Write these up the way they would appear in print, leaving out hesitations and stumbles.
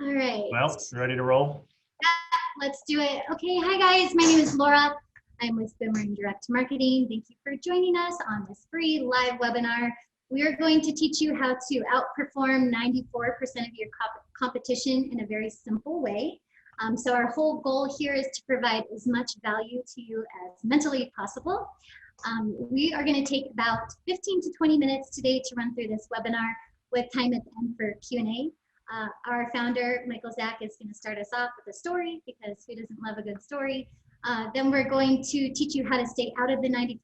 All right. Well, ready to roll? Let's do it. Okay, hi guys. My name is Laura. I'm with Boomerang Direct Marketing. Thank you for joining us on this free live webinar. We are going to teach you how to outperform 94% of your competition in a very simple way. So our whole goal here is to provide as much value to you as mentally possible. We are going to take about 15 to 20 minutes today to run through this webinar with time at the end for Q&A. Our founder, Michael Zak, is going to start us off with a story because who doesn't love a good story? Then we're going to teach you how to stay out of the 94%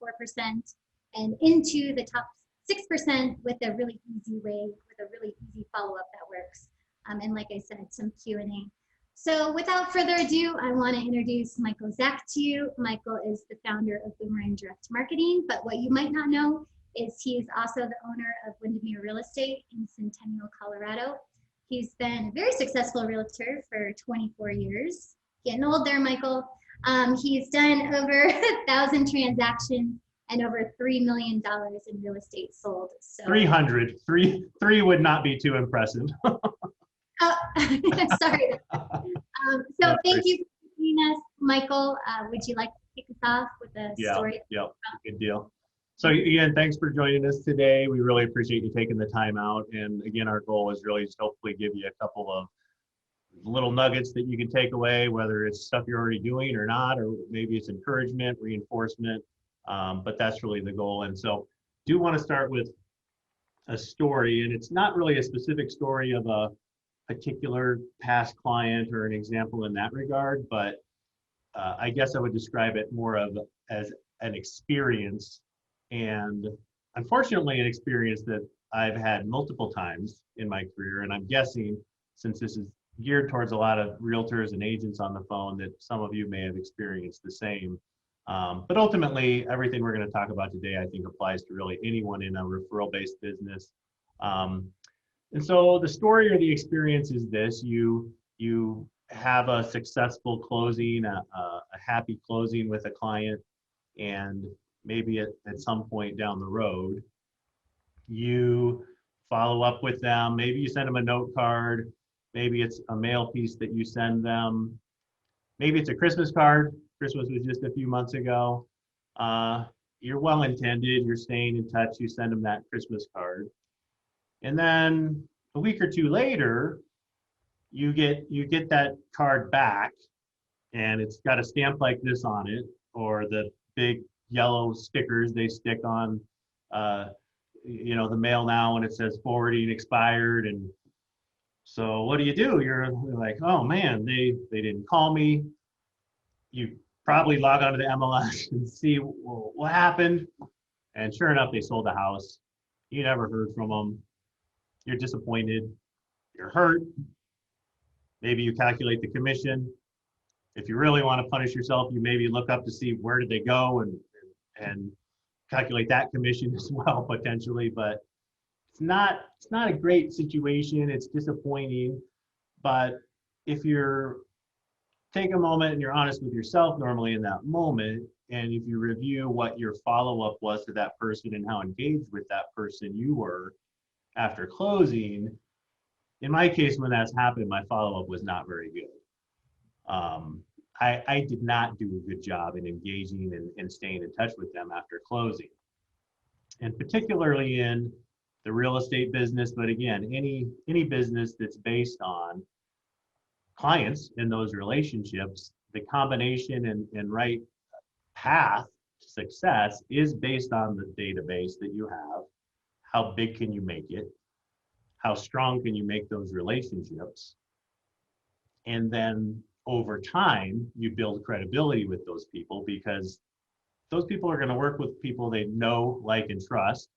and into the top 6% with a really easy way, with a really easy follow-up that works. And like I said, some Q&A. So without further ado, I want to introduce Michael Zak to you. Michael is the founder of Boomerang Direct Marketing, but what you might not know is he is also the owner of Windermere Real Estate in Centennial, Colorado. He's been a very successful realtor for 24 years. Getting old there, Michael. He's done over 1,000 transactions and over $3 million in real estate sold. So 300. Three would not be too impressive. Oh, sorry. So thank you for joining us, Michael. Would you like to kick us off with a story? Yeah, good deal. So again, thanks for joining us today. We really appreciate you taking the time out. And again, our goal is really just hopefully give you a couple of little nuggets that you can take away, whether it's stuff you're already doing or not, or maybe it's encouragement, reinforcement, but that's really the goal. And so do want to start with a story, and it's not really a specific story of a particular past client or an example in that regard, but I guess I would describe it more of as an experience, and unfortunately an experience that I've had multiple times in my career. And I'm guessing, since this is geared towards a lot of realtors and agents on the phone, that some of you may have experienced the same. But ultimately, everything we're going to talk about today, I think, applies to really anyone in a referral-based business. And so the story or the experience is this: you have a successful closing, a happy closing with a client, and maybe at some point down the road, you follow up with them. Maybe you send them a note card. Maybe it's a mail piece that you send them. Maybe it's a Christmas card. Christmas was just a few months ago. You're well-intended. You're staying in touch. You send them that Christmas card. And then a week or two later, you get that card back, and it's got a stamp like this on it, or the big yellow stickers they stick on the mail now, and it says forwarding expired. And so what do? You're like, oh man, they didn't call me. You probably log onto the MLS and see, well, what happened, and sure enough, they sold the house. You never heard from them. You're disappointed. You're hurt. Maybe you calculate the commission. If you really want to punish yourself, you maybe look up to see where did they go and calculate that commission as well, potentially. But it's not a great situation. It's disappointing. But if you're take a moment and you're honest with yourself normally in that moment, and if you review what your follow-up was to that person and how engaged with that person you were after closing, in my case, when that's happened, my follow-up was not very good. I did not do a good job in engaging and staying in touch with them after closing. And particularly in the real estate business, but again, any business that's based on clients in those relationships, the combination and right path to success is based on the database that you have. How big can you make it? How strong can you make those relationships? And then over time, you build credibility with those people, because those people are going to work with people they know, like, and trust,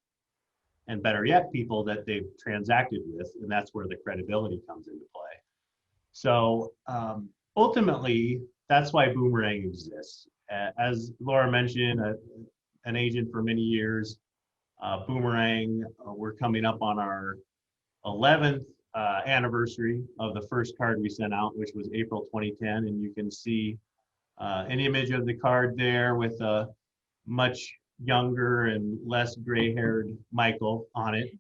and better yet, people that they've transacted with, and that's where the credibility comes into play. So ultimately, that's why Boomerang exists. As Laura mentioned, an agent for many years, Boomerang, we're coming up on our 11th anniversary of the first card we sent out, which was April 2010. And you can see an image of the card there with a much younger and less gray-haired Michael on it.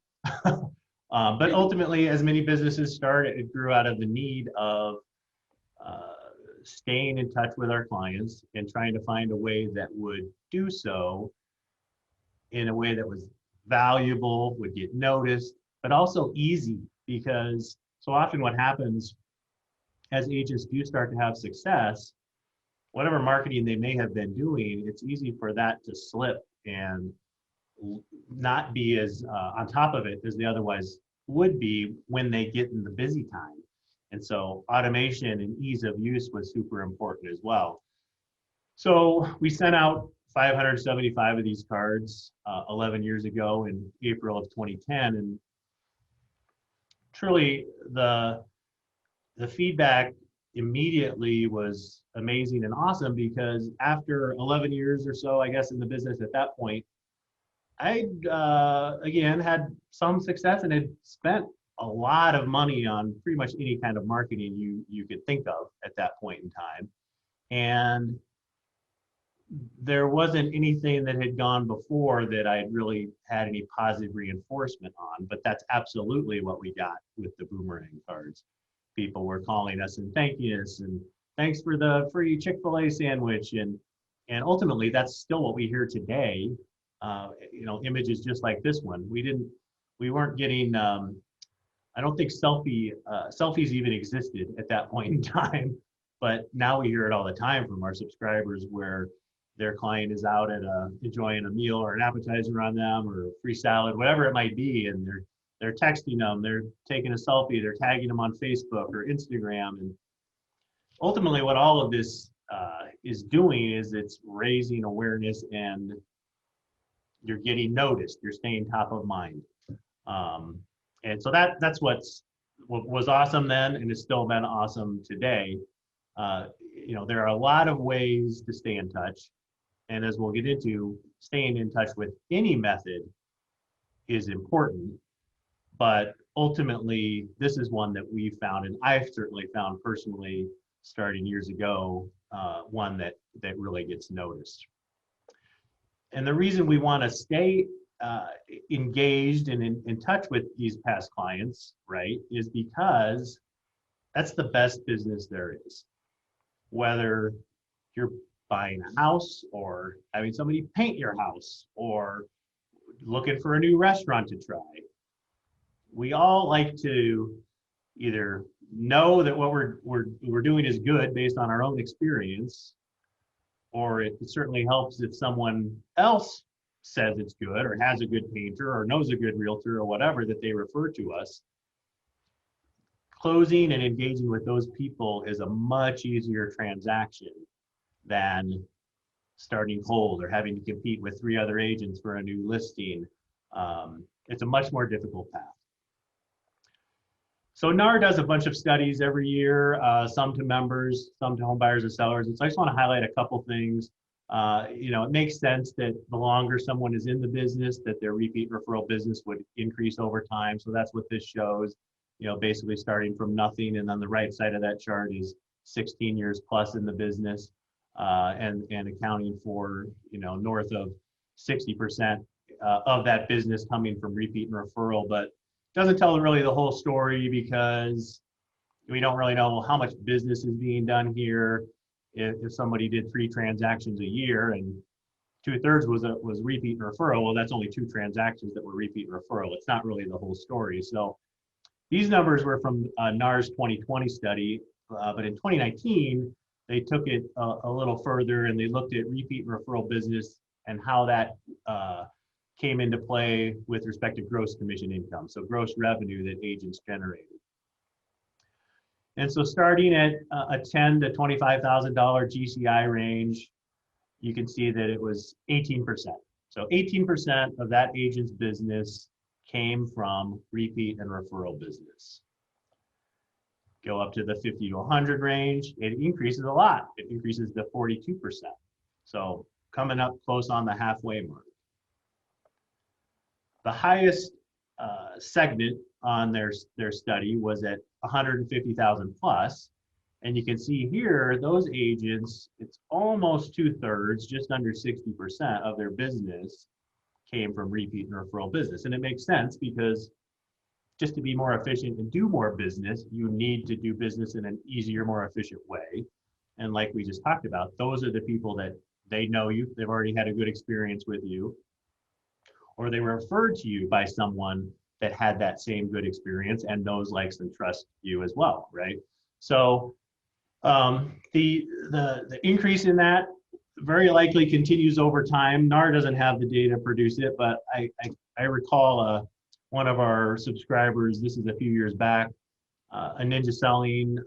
But ultimately, as many businesses started, it grew out of the need of staying in touch with our clients and trying to find a way that would do so in a way that was valuable, would get noticed, but also easy, because so often what happens as agents do start to have success, whatever marketing they may have been doing, it's easy for that to slip and not be as on top of it as they otherwise would be when they get in the busy time. And so automation and ease of use was super important as well. So we sent out 575 of these cards 11 years ago in April of 2010. And truly the feedback immediately was amazing and awesome, because after 11 years or so, I guess, in the business at that point, I again had some success and had spent a lot of money on pretty much any kind of marketing you could think of at that point in time. And there wasn't anything that had gone before that I had really had any positive reinforcement on, but that's absolutely what we got with the Boomerang cards. People were calling us and thanking us, and thanks for the free Chick-fil-A sandwich. And ultimately, that's still what we hear today. Images just like this one. We weren't getting, I don't think selfies even existed at that point in time, but now we hear it all the time from our subscribers where their client is out at enjoying a meal or an appetizer on them or a free salad, whatever it might be, and they're texting them, they're taking a selfie, they're tagging them on Facebook or Instagram. And ultimately what all of this is doing is it's raising awareness, and you're getting noticed, you're staying top of mind. And so that's what was awesome then, and it's still been awesome today. There are a lot of ways to stay in touch. And as we'll get into, staying in touch with any method is important. But ultimately, this is one that we found, and I've certainly found personally, starting years ago, one that really gets noticed. And the reason we want to stay engaged and in touch with these past clients, right, is because that's the best business there is. Whether you're buying a house or having somebody paint your house or looking for a new restaurant to try, we all like to either know that what we're doing is good based on our own experience, or it certainly helps if someone else says it's good or has a good painter or knows a good realtor or whatever that they refer to us. Closing and engaging with those people is a much easier transaction than starting cold or having to compete with 3 other agents for a new listing. It's a much more difficult path. So NAR does a bunch of studies every year, some to members, some to home buyers and sellers. And so I just want to highlight a couple things. It makes sense that the longer someone is in the business, that their repeat referral business would increase over time. So that's what this shows, basically starting from nothing. And on the right side of that chart is 16 years plus in the business, and accounting for, north of 60% of that business coming from repeat and referral. But doesn't tell really the whole story, because we don't really know how much business is being done here. If somebody did 3 transactions a year and 2/3 was repeat and referral, well, that's only 2 transactions that were repeat and referral. It's not really the whole story. So these numbers were from NAR's 2020 study, but in 2019, they took it a little further, and they looked at repeat and referral business and how that came into play with respect to gross commission income, so gross revenue that agents generated. And so starting at a $10,000 to $25,000 GCI range, you can see that it was 18%. So 18% of that agent's business came from repeat and referral business. Go up to the 50 to 100 range, it increases a lot. It increases to 42%. So coming up close on the halfway mark. The highest segment on their study was at 150,000 plus. And you can see here, those agents, it's almost 2/3, just under 60% of their business came from repeat and referral business. And it makes sense, because just to be more efficient and do more business, you need to do business in an easier, more efficient way. And like we just talked about, those are the people that they know you, they've already had a good experience with you, or they were referred to you by someone that had that same good experience and knows, likes, and trusts you as well, right? So the increase in that very likely continues over time. NAR doesn't have the data to produce it, but I recall one of our subscribers, this is a few years back, a ninja selling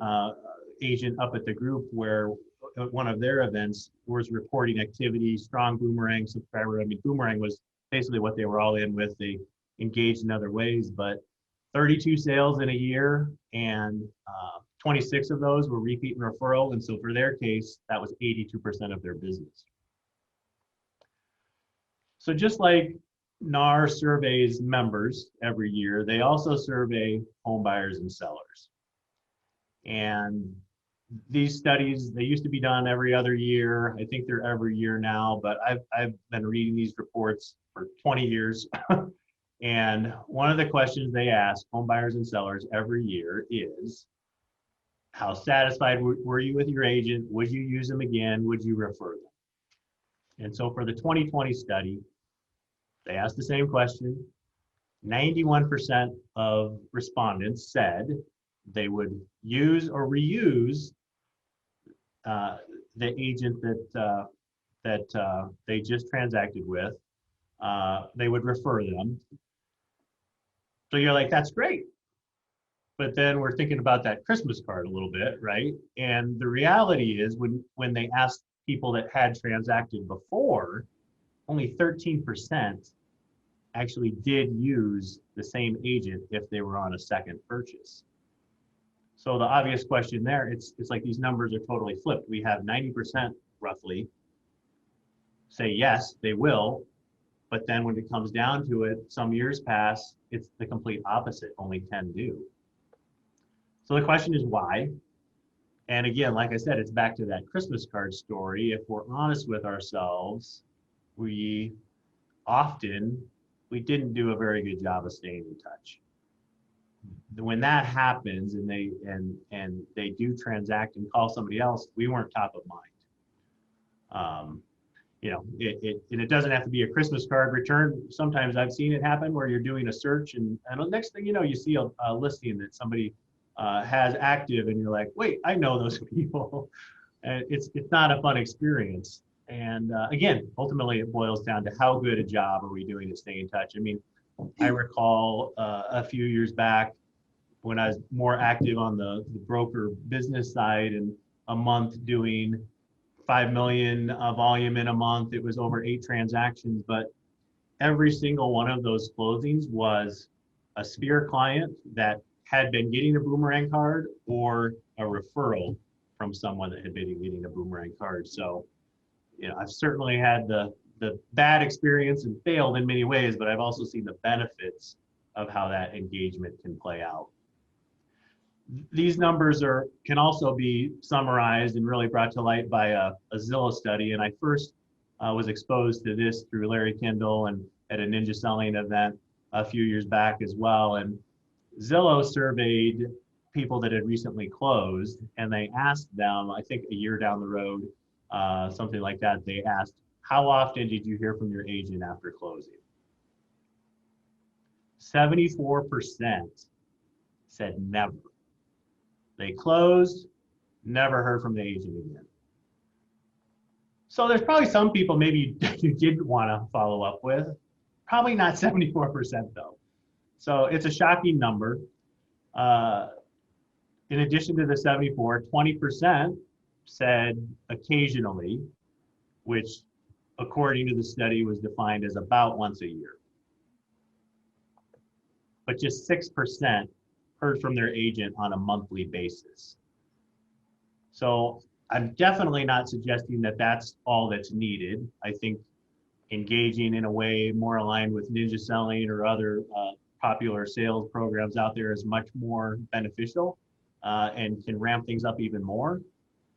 agent up at the group where at one of their events was reporting activity, strong Boomerang subscriber. I mean, Boomerang was basically what they were all in with. They engaged in other ways, but 32 sales in a year, and 26 of those were repeat and referral. And so for their case, that was 82% of their business. So just like NAR surveys members every year, they also survey home buyers and sellers. And these studies, they used to be done every other year. I think they're every year now, but I've been reading these reports for 20 years. And one of the questions they ask home buyers and sellers every year is, how satisfied were you with your agent? Would you use them again? Would you refer them? And so for the 2020 study, they asked the same question. 91% of respondents said they would use or reuse the agent that they just transacted with. They would refer them. So you're like, that's great. But then we're thinking about that Christmas card a little bit, right? And the reality is when they asked people that had transacted before, only 13% actually did use the same agent if they were on a second purchase. So the obvious question there, it's like these numbers are totally flipped. We have 90% roughly say yes, they will, but then when it comes down to it, some years pass, it's the complete opposite, only 10 do. So the question is why? And again, like I said, it's back to that Christmas card story. If we're honest with ourselves, we didn't do a very good job of staying in touch. When that happens and they do transact and call somebody else, we weren't top of mind. It doesn't have to be a Christmas card return. Sometimes I've seen it happen where you're doing a search and the next thing you know, you see a listing that somebody has active and you're like, wait, I know those people. And it's not a fun experience. And again, ultimately it boils down to how good a job are we doing to stay in touch. I mean, I recall a few years back when I was more active on the broker business side, and a month doing 5 million volume in a month, it was over 8 transactions, but every single one of those closings was a Sphere client that had been getting a Boomerang card or a referral from someone that had been getting a Boomerang card. So, I've certainly had the bad experience and failed in many ways, but I've also seen the benefits of how that engagement can play out. These numbers can also be summarized and really brought to light by a Zillow study. And I first was exposed to this through Larry Kendall and at a ninja selling event a few years back as well. And Zillow surveyed people that had recently closed, and they asked them, I think a year down the road, something like that, they asked, how often did you hear from your agent after closing? 74% said never. They closed, never heard from the agent again. So there's probably some people maybe you didn't want to follow up with, probably not 74% though. So it's a shocking number. In addition to the 74, 20% said occasionally, which according to the study was defined as about once a year. But just 6% heard from their agent on a monthly basis. So I'm definitely not suggesting that that's all that's needed. I think engaging in a way more aligned with ninja selling or other popular sales programs out there is much more beneficial and can ramp things up even more.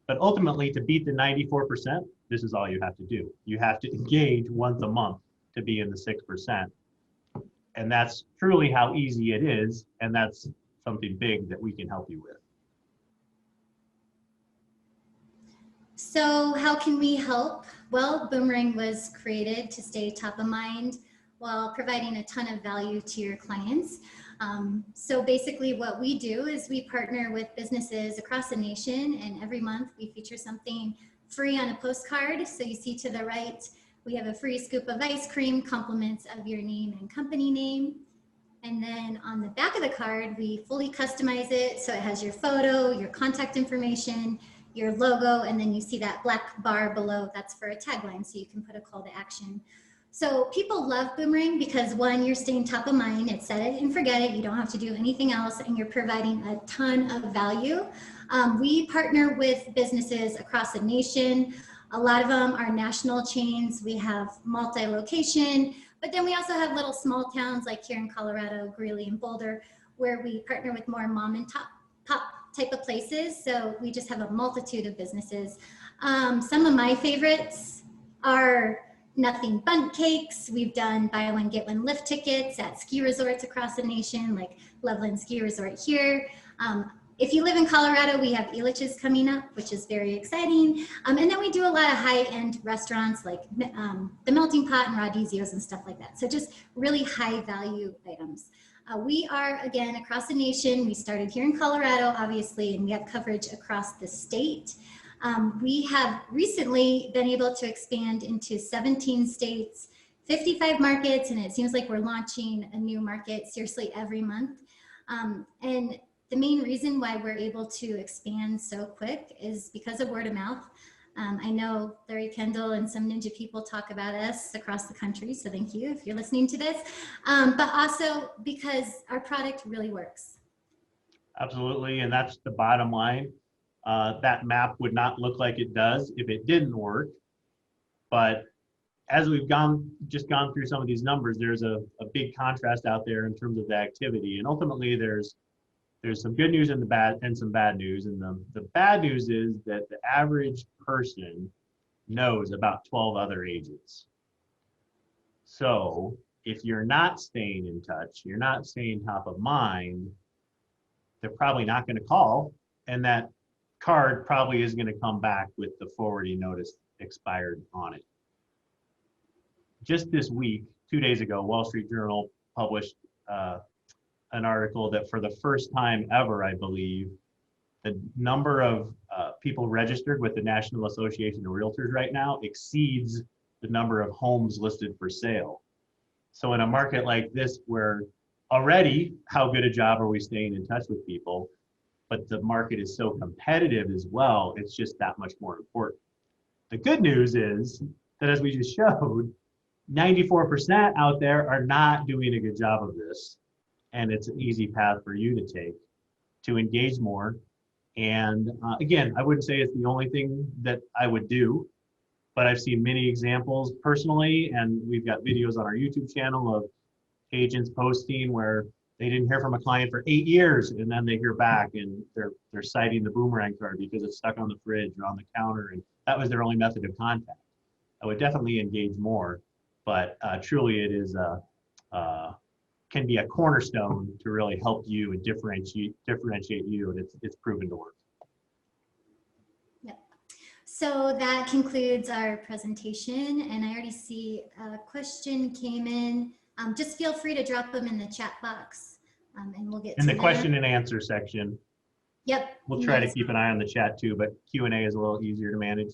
But ultimately, to beat the 94%, this is all you have to do. You have to engage once a month to be in the 6%. And that's truly how easy it is. And that's something big that we can help you with. So how can we help? Well, Boomerang was created to stay top of mind while providing a ton of value to your clients. So basically what we do is we partner with businesses across the nation, and every month we feature something free on a postcard. So you see to the right, we have a free scoop of ice cream, compliments of your name and company name. And then on the back of the card, we fully customize it. So it has your photo, your contact information, your logo, and then you see that black bar below, that's for a tagline, so you can put a call to action. So people love Boomerang because one, you're staying top of mind, it's set it and forget it, you don't have to do anything else, and you're providing a ton of value. We partner with businesses across the nation. A lot of them are national chains. We have multi-location, but then we also have little small towns like here in Colorado, Greeley and Boulder, where we partner with more mom and pop type of places. So we just have a multitude of businesses. Some of my favorites are Nothing Bundt Cakes. We've done buy one, get one lift tickets at ski resorts across the nation, like Loveland Ski Resort here. If you live in Colorado, we have Elitch's coming up, which is very exciting. And then we do a lot of high-end restaurants like the Melting Pot and Radizio's and stuff like that. So just really high-value items. We are, again, across the nation. We started here in Colorado, obviously, and we have coverage across the state. We have recently been able to expand into 17 states, 55 markets, and it seems like we're launching a new market seriously every month. And the main reason why we're able to expand so quick is because of word of mouth. I know Larry Kendall and some ninja people talk about us across the country, so thank you if you're listening to this, but also because our product really works. Absolutely, and that's the bottom line. That map would not look like it does if it didn't work, but as we've just gone through some of these numbers, there's a big contrast out there in terms of the activity, and ultimately there's some good news and some bad news. And the bad news is that the average person knows about 12 other agents. So if you're not staying in touch, you're not staying top of mind, they're probably not going to call, and that card probably is going to come back with the forwarding notice expired on it. Just this week, 2 days ago, Wall Street Journal published an article that for the first time ever, I believe, the number of people registered with the National Association of Realtors right now exceeds the number of homes listed for sale. So in a market like this, where already, how good a job are we staying in touch with people, but the market is so competitive as well, it's just that much more important. The good news is that, as we just showed, 94% out there are not doing a good job of this. And it's an easy path for you to take to engage more. And again, I wouldn't say it's the only thing that I would do, but I've seen many examples personally, and we've got videos on our YouTube channel of agents posting where they didn't hear from a client for 8 years, and then they hear back and they're citing the Boomerang card because it's stuck on the fridge or on the counter, and that was their only method of contact. I would definitely engage more, but truly it is can be a cornerstone to really help you and differentiate you, and it's proven to work. Yep. So that concludes our presentation, and I already see a question came in. Just feel free to drop them in the chat box, and we'll get to them. In the question and answer section. Yep. We'll try to keep an eye on the chat too, but Q&A is a little easier to manage.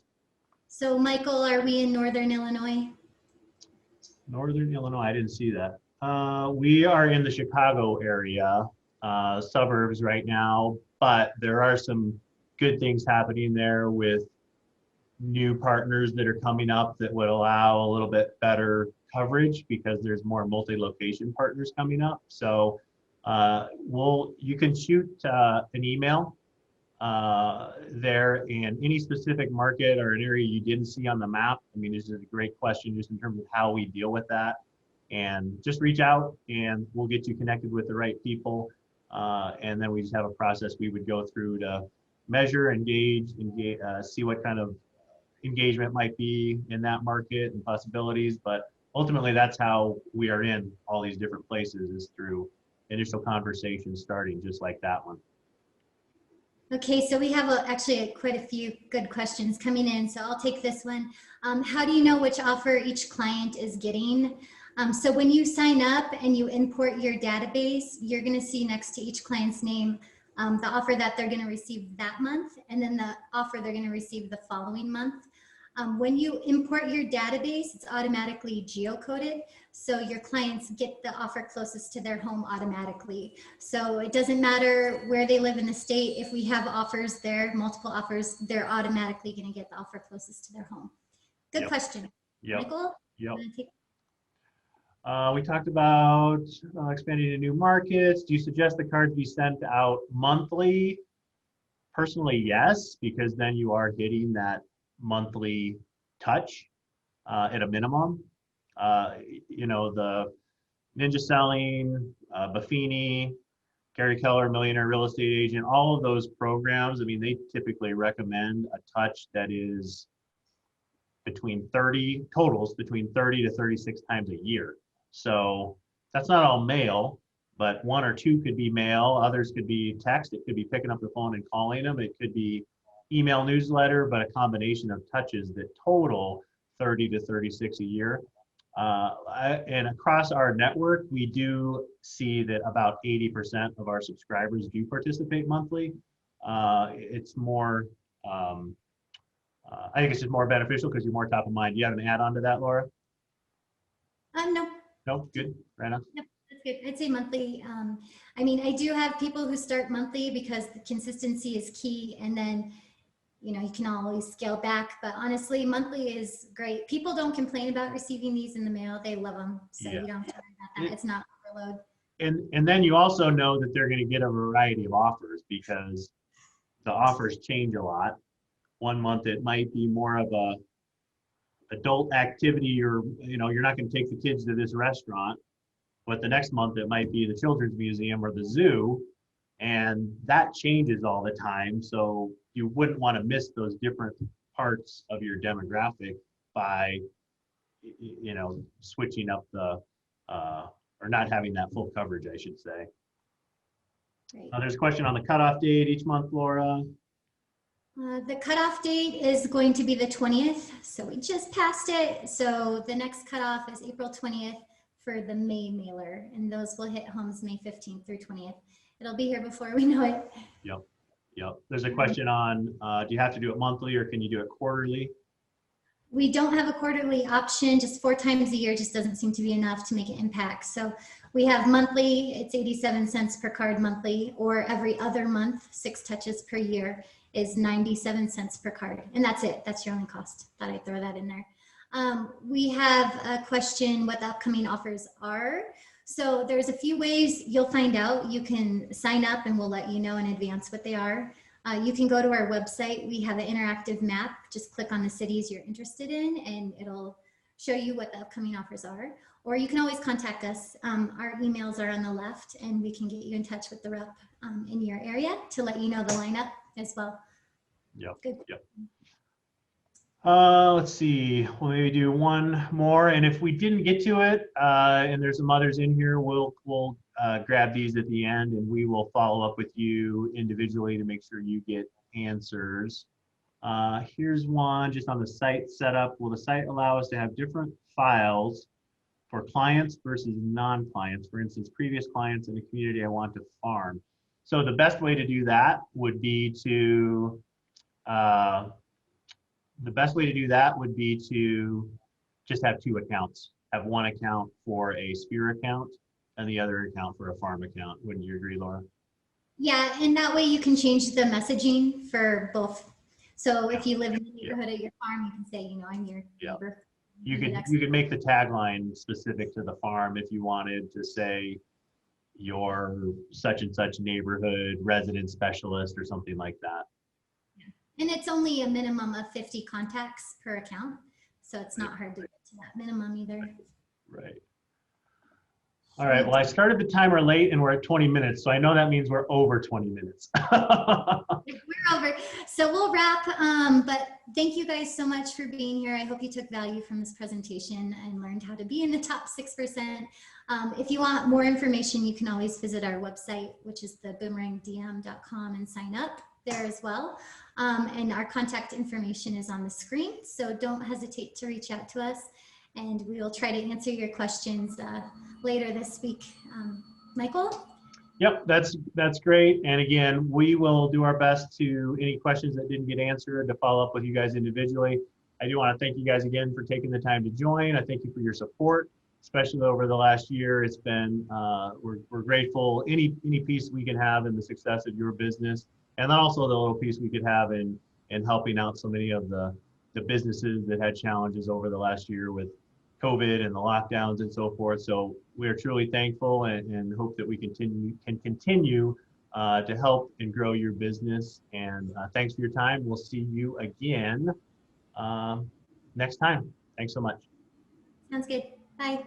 So Michael, are we in Northern Illinois? Northern Illinois, I didn't see that. We are in the Chicago area, suburbs right now, but there are some good things happening there with new partners that are coming up that would allow a little bit better coverage because there's more multi-location partners coming up. So you can shoot an email there, and any specific market or an area you didn't see on the map. I mean, this is a great question just in terms of how we deal with that. And just reach out and we'll get you connected with the right people. And then we just have a process we would go through to measure, engage, see what kind of engagement might be in that market and possibilities. But ultimately that's how we are in all these different places, is through initial conversations starting just like that one. Okay, so we have actually quite a few good questions coming in, so I'll take this one. How do you know which offer each client is getting? So when you sign up and you import your database, you're going to see next to each client's name the offer that they're going to receive that month, and then the offer they're going to receive the following month. When you import your database, it's automatically geocoded, so your clients get the offer closest to their home automatically. So it doesn't matter where they live in the state. If we have offers there, multiple offers, they're automatically going to get the offer closest to their home. Good question. Michael? Yep. We talked about expanding to new markets. Do you suggest the cards be sent out monthly? Personally, yes, because then you are hitting that monthly touch at a minimum. You know, the Ninja Selling, Buffini, Gary Keller, Millionaire Real Estate Agent, all of those programs, I mean, they typically recommend a touch that is between 30 to 36 times a year. So that's not all mail, but one or two could be mail, others could be text, it could be picking up the phone and calling them, it could be email newsletter, but a combination of touches that total 30 to 36 a year. And across our network, we do see that about 80% of our subscribers do participate monthly. It's more, I think it's just more beneficial because you're more top of mind. Do you have an add-on to that, Laura? No. No, good, right on. Yep, that's good. I'd say monthly. I mean, I do have people who start monthly because the consistency is key, and then you know, you can always scale back, but honestly, monthly is great. People don't complain about receiving these in the mail. They love them. So you don't have to worry about that. It's not overload. And then you also know that they're going to get a variety of offers because the offers change a lot. One month it might be more of a adult activity, or you know, you're not going to take the kids to this restaurant, but the next month it might be the children's museum or the zoo, and that changes all the time. So you wouldn't want to miss those different parts of your demographic by, you know, switching up the, or not having that full coverage, I should say. There's a question on the cutoff date each month, Laura. The cutoff date is going to be the 20th. So we just passed it. So the next cutoff is April 20th for the May mailer, and those will hit homes May 15th through 20th. It'll be here before we know it. Yep. There's a question on, do you have to do it monthly or can you do it quarterly? We don't have a quarterly option. Just 4 times a year just doesn't seem to be enough to make an impact. So we have monthly, it's 87 cents per card monthly, or every other month, 6 touches per year is 97 cents per card. And that's it. That's your only cost. Thought I'd throw that in there. We have a question what the upcoming offers are. So there's a few ways you'll find out. You can sign up and we'll let you know in advance what they are. You can go to our website. We have an interactive map. Just click on the cities you're interested in and it'll show you what the upcoming offers are. Or you can always contact us. Our emails are on the left and we can get you in touch with the rep in your area to let you know the lineup as well. Yep. Good. Yep. Let's see, we'll maybe do one more, and if we didn't get to it, and there's some others in here, we'll grab these at the end, and we will follow up with you individually to make sure you get answers. Here's one just on the site setup. Will the site allow us to have different files for clients versus non-clients? For instance, previous clients in the community I want to farm. So the best way to do that would be to just have 2 accounts. Have one account for a Sphere account and the other account for a farm account. Wouldn't you agree, Laura? Yeah, and that way you can change the messaging for both. So if you live in the neighborhood at your farm, you can say, you know, I'm your neighbor. You could make the tagline specific to the farm if you wanted to say your such and such neighborhood resident specialist or something like that. And it's only a minimum of 50 contacts per account. So it's not hard to get to that minimum either. Right. All right, well, I started the timer late and we're at 20 minutes. So I know that means we're over 20 minutes. We're cover. So we'll wrap, but thank you guys so much for being here. I hope you took value from this presentation and learned how to be in the top 6%. If you want more information, you can always visit our website, which is the boomerangdm.com, and sign up there as well. And our contact information is on the screen, so don't hesitate to reach out to us, and we will try to answer your questions later this week. Michael? Yep, that's great. And again, we will do our best to any questions that didn't get answered to follow up with you guys individually. I do want to thank you guys again for taking the time to join. I thank you for your support, especially over the last year. It's been, we're grateful any piece we can have in the success of your business, and then also the little piece we could have in helping out so many of the businesses that had challenges over the last year with COVID and the lockdowns and so forth. So we are truly thankful and hope that we can continue to help and grow your business. And thanks for your time. We'll see you again next time. Thanks so much. Sounds good. Bye.